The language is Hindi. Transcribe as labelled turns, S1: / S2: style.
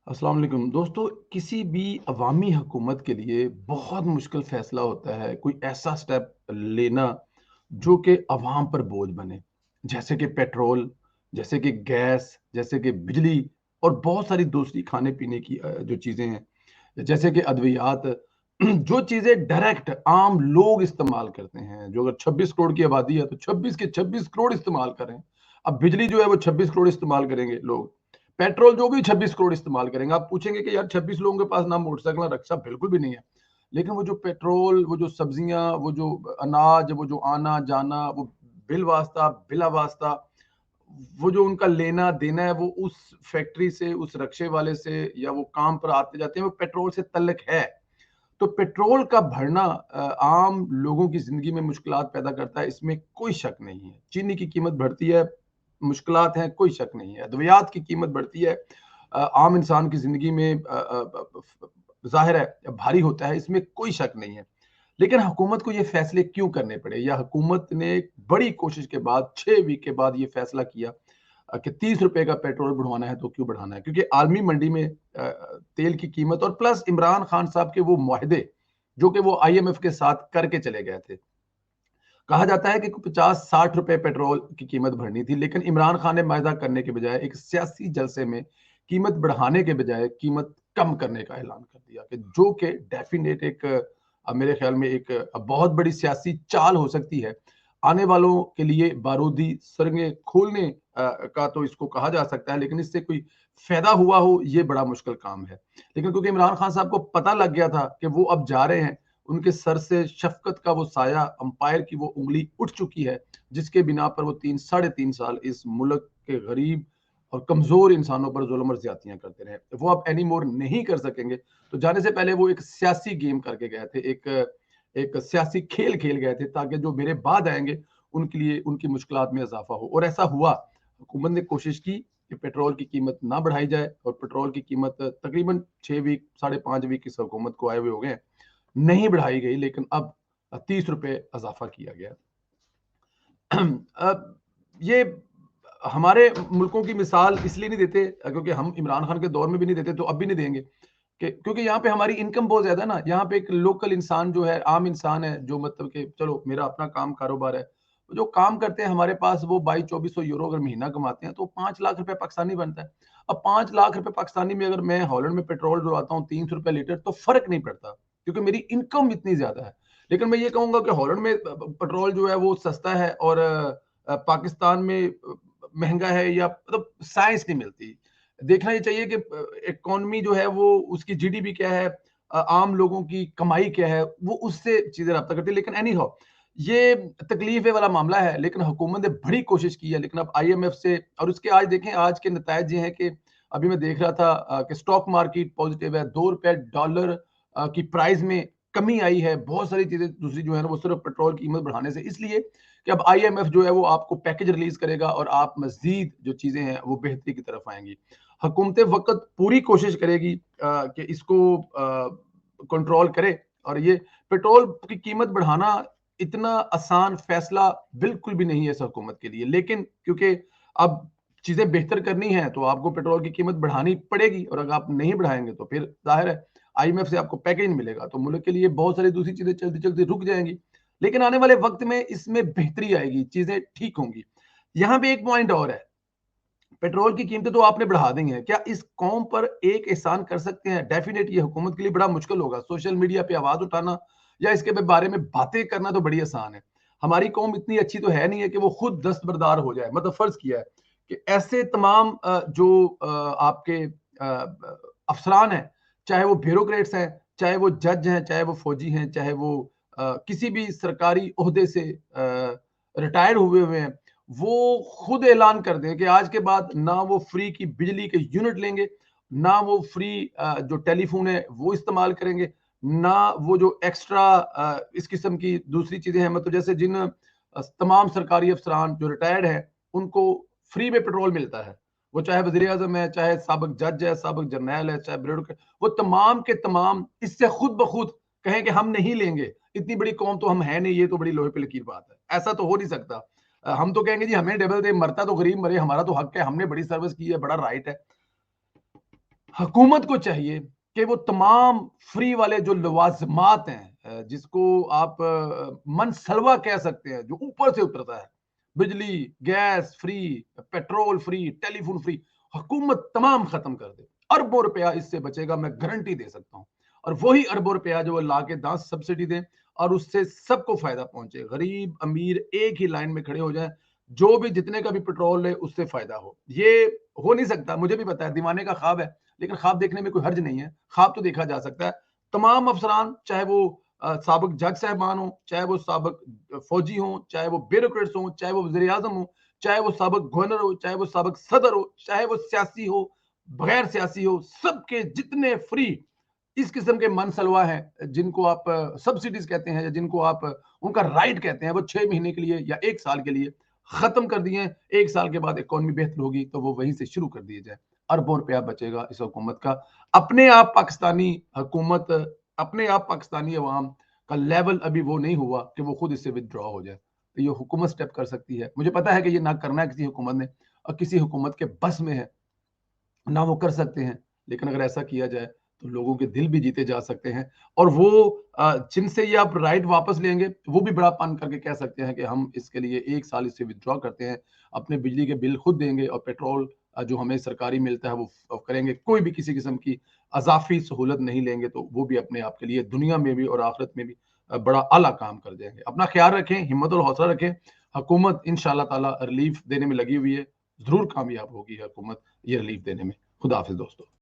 S1: अस्सलाम वालेकुम दोस्तों। किसी भी अवामी हुकूमत के लिए बहुत मुश्किल फैसला होता है कोई ऐसा स्टेप लेना जो कि अवाम पर बोझ बने। जैसे कि पेट्रोल, जैसे कि गैस, जैसे कि बिजली और बहुत सारी दूसरी खाने पीने की जो चीज़ें हैं, जैसे कि अद्वियात। जो चीज़ें डायरेक्ट आम लोग इस्तेमाल करते हैं, जो अगर 26 करोड़ की आबादी है तो 26 के 26 करोड़ इस्तेमाल करें। अब बिजली जो है वो 26 करोड़ इस्तेमाल करेंगे लोग। पेट्रोल जो भी 26 करोड़ इस्तेमाल करेंगे। आप पूछेंगे कि यार 26 लोगों के पास ना मोटरसाइकिल ना रक्षा, बिल्कुल भी नहीं है। लेकिन वो जो पेट्रोल, वो जो सब्जियां, वो जो अनाज, वो जो आना जाना, वो बिल वास्ता बिला वास्ता, वो जो उनका लेना देना है, वो उस फैक्ट्री से, उस रक्शे वाले से, या वो काम पर आते जाते हैं, वो पेट्रोल से तल्लक है। तो पेट्रोल का बढ़ना आम लोगों की जिंदगी में मुश्किलात पैदा करता है, इसमें कोई शक नहीं है। चीनी की कीमत बढ़ती है, मुश्किलात हैं, कोई शक नहीं है। अद्वियात की कीमत बढ़ती है, आम इंसान की जिंदगी में जाहिर है भारी होता है, इसमें कोई शक नहीं है। लेकिन हुकूमत को ये फैसले क्यों करने पड़े, या हुकूमत ने एक बड़ी कोशिश के बाद 6 वीक के बाद ये फैसला किया कि 30 रुपए का पेट्रोल बढ़वाना है तो क्यों बढ़ाना है? क्योंकि आलमी मंडी में तेल की कीमत और प्लस इमरान खान साहब के वो मुआहदे जो कि वो आईएमएफ के साथ करके चले गए थे। कहा जाता है कि 50-60 रुपए पेट्रोल की कीमत बढ़नी थी, लेकिन इमरान खान ने वायदा करने के बजाय एक सियासी जलसे में कीमत बढ़ाने के बजाय कीमत कम करने का ऐलान कर दिया, कि जो कि डेफिनेट एक मेरे ख्याल में एक बहुत बड़ी सियासी चाल हो सकती है। आने वालों के लिए बारूदी सुरंगें खोलने का तो इसको कहा जा सकता है, लेकिन इससे कोई फायदा हुआ हो ये बड़ा मुश्किल काम है। लेकिन क्योंकि इमरान खान साहब को पता लग गया था कि वो अब जा रहे हैं, उनके सर से शफकत का वो साया, अंपायर की वो उंगली उठ चुकी है, जिसके बिना पर वो 3 साढ़े 3 साल इस मुल्क के गरीब और कमजोर इंसानों पर जुल्म और ज्यादतियां करते रहे। वो अब एनी मोर नहीं कर सकेंगे। तो जाने से पहले वो एक सियासी गेम करके गए थे, एक एक सियासी खेल खेल गए थे, ताकि जो मेरे बाद आएंगे उनके लिए उनकी मुश्किलात में इजाफा हो, और ऐसा हुआ। हुकूमत ने कोशिश की कि पेट्रोल की कीमत ना बढ़ाई जाए, और पेट्रोल की कीमत तकरीबन 6 वीक, 5.5 वीक इस हुकूमत को आए हुए हो गए, नहीं बढ़ाई गई, लेकिन अब 30 रुपए इजाफा किया गया। अब ये हमारे मुल्कों की मिसाल इसलिए नहीं देते क्योंकि हम इमरान खान के दौर में भी नहीं देते, तो अब भी नहीं देंगे, कि क्योंकि यहाँ पे हमारी इनकम बहुत ज्यादा है ना। यहाँ पे एक लोकल इंसान जो है, आम इंसान है, जो मतलब कि चलो मेरा अपना काम कारोबार है, जो काम करते हैं हमारे पास, वो 2200-2400 यूरो अगर महीना कमाते हैं तो 5 लाख रुपए पाकिस्तानी बनता है। अब 5 लाख रुपए पाकिस्तानी में अगर मैं हॉलैंड में पेट्रोल डलवाता हूँ 300 रुपए लीटर, तो फर्क नहीं पड़ता, क्योंकि मेरी इनकम इतनी ज्यादा है। लेकिन मैं ये कहूंगा कि हॉलैंड में पेट्रोल जो है वो सस्ता है, और पाकिस्तान में महंगा है, या मतलब साइंस नहीं मिलती। देखना ये चाहिए कि इकोनॉमी जो है वो, उसकी जीडीपी क्या है, आम लोगों की कमाई क्या है, वो उससे चीजें रब्ता करती है। लेकिन एनी हाउ, ये तकलीफ वाला मामला है, लेकिन हुकूमत ने बड़ी कोशिश की है। लेकिन अब आईएमएफ से, और उसके आज देखें, आज के नतायज ये हैं कि अभी मैं देख रहा था कि स्टॉक मार्केट पॉजिटिव है, 2 रुपए डॉलर की प्राइस में कमी आई है। बहुत सारी चीजें दूसरी जो है ना, वो सिर्फ पेट्रोल की कीमत बढ़ाने से, इसलिए कि अब आईएमएफ जो है वो आपको पैकेज रिलीज करेगा, और आप मजीद जो चीजें हैं वो बेहतरी की तरफ आएंगी। हुकूमत वक्त पूरी कोशिश करेगी कि इसको कंट्रोल करे। और ये पेट्रोल की कीमत बढ़ाना इतना आसान फैसला बिल्कुल भी नहीं है इस हुकूमत के लिए, लेकिन क्योंकि अब चीजें बेहतर करनी है तो आपको पेट्रोल की कीमत बढ़ानी पड़ेगी, और अगर आप नहीं बढ़ाएंगे तो फिर जाहिर है आईएमएफ से आपको पैकेज नहीं मिलेगा, तो मुल्क के लिए बहुत सारी दूसरी चीजें चलती चलती रुक जाएंगी। लेकिन आने वाले वक्त में इसमें बेहतरी आएगी, चीजें ठीक होंगी। यहां पे एक पॉइंट और है, पेट्रोल की कीमतें तो आपने बढ़ा दी हैं, क्या इस कौम पर एक एहसान कर सकते हैं? डेफिनेट ये हुकूमत के लिए बड़ा मुश्किल होगा। सोशल मीडिया पे आवाज उठाना या इसके बारे में बातें करना तो बड़ी आसान है। हमारी कौम इतनी अच्छी तो है नहीं है कि वो खुद दस्तबरदार हो जाए। मतलब फर्ज किया है कि ऐसे तमाम जो आपके अफसरान हैं, चाहे वो ब्यूरोक्रेट्स हैं, चाहे वो जज हैं, चाहे वो फौजी हैं, चाहे वो किसी भी सरकारी ओहदे से रिटायर हुए हुए हैं, वो खुद ऐलान कर दें कि आज के बाद ना वो फ्री की बिजली के यूनिट लेंगे, ना वो फ्री जो टेलीफोन है वो इस्तेमाल करेंगे, ना वो जो एक्स्ट्रा इस किस्म की दूसरी चीजें हैं। मतलब जैसे जिन तमाम सरकारी अफसरान जो रिटायर्ड हैं, उनको फ्री में पेट्रोल मिलता है, वो चाहे वजीर आजम है, चाहे साबिक जज है, साबिक जर्नैल है, चाहे ब्यूरोक्रेट, वो तमाम के तमाम इससे खुद ब खुद कहें कि हम नहीं लेंगे। इतनी बड़ी कौम तो हम है नहीं, ये तो बड़ी लोहे पे लकीर बात है, ऐसा तो हो नहीं सकता। हम तो कहेंगे जी हमें डबल दे, मरता तो गरीब मरे, हमारा तो हक है, हमने बड़ी सर्विस की है, बड़ा राइट है। हुकूमत को चाहिए कि वो तमाम फ्री वाले जो लवाजमात हैं, जिसको आप मनसलवा कह सकते हैं, जो ऊपर से उतरता है, बिजली, gas free, petrol free, telephone free, हुकूमत तमाम खत्म कर दे, अरबों रुपया इससे बचेगा, मैं गारंटी दे सकता हूं। और वही अरबों रुपया जो ला के 10 सब्सिडी दें और उससे सबको फायदा पहुंचे, गरीब अमीर एक ही लाइन में खड़े हो जाए, जो भी जितने का भी पेट्रोल है उससे फायदा हो। ये हो नहीं सकता, मुझे भी पता है, दीवाने का ख्वाब है, लेकिन ख्वाब देखने में कोई हर्ज नहीं है, ख्वाब तो देखा जा सकता है। तमाम अफसरान, चाहे वो साबिक जज साहबान हो, चाहे वो साबिक फौजी हो, चाहे वो ब्यूरोक्रेट्स हो, चाहे वो वजीर आजम हो, चाहे वो साबिक गवर्नर हो, चाहे वो साबिक सदर हो, चाहे वो सियासी हो, बगैर सियासी हो, सबके जितने फ्री इस किस्म के मनसलवा हैं, जिनको आप सब्सिडीज कहते हैं या जिनको आप उनका राइट कहते हैं, वो 6 महीने के लिए या 1 साल के लिए खत्म कर दिए। 1 साल के बाद इकोनॉमी बेहतर होगी तो वो वहीं से शुरू कर दिए जाए, अरबों रुपया बचेगा इस हुकूमत का। अपने आप पाकिस्तानी हुकूमत, अपने आप पाकिस्तानी अवाम का लेवल अभी वो नहीं हुआ कि वो खुद इससे विदड्रॉ हो जाए, तो ये हुकूमत स्टेप कर सकती है। मुझे पता है कि ये ना करना है किसी हुकूमत ने, और किसी हुकूमत के बस में है ना वो कर सकते हैं, लेकिन अगर ऐसा किया जाए तो लोगों के दिल भी जीते जा सकते हैं। और वो जिनसे ये आप राइट वापस लेंगे, वो भी बड़ापन करके कह सकते हैं कि हम इसके लिए 1 साल इससे विदड्रॉ करते हैं, अपने बिजली के बिल खुद देंगे और पेट्रोल जो हमें सरकारी मिलता है वो करेंगे, कोई भी किसी किस्म की अजाफी सहूलत नहीं लेंगे, तो वो भी अपने आप के लिए दुनिया में भी और आखिरत में भी बड़ा आला काम कर जाएंगे। अपना ख्याल रखें, हिम्मत और हौसला रखें। हुकूमत इंशाल्लाह ताला रिलीफ देने में लगी हुई है, जरूर कामयाब होगी हुकूमत ये रिलीफ देने में। खुदा हाफिज दोस्तों।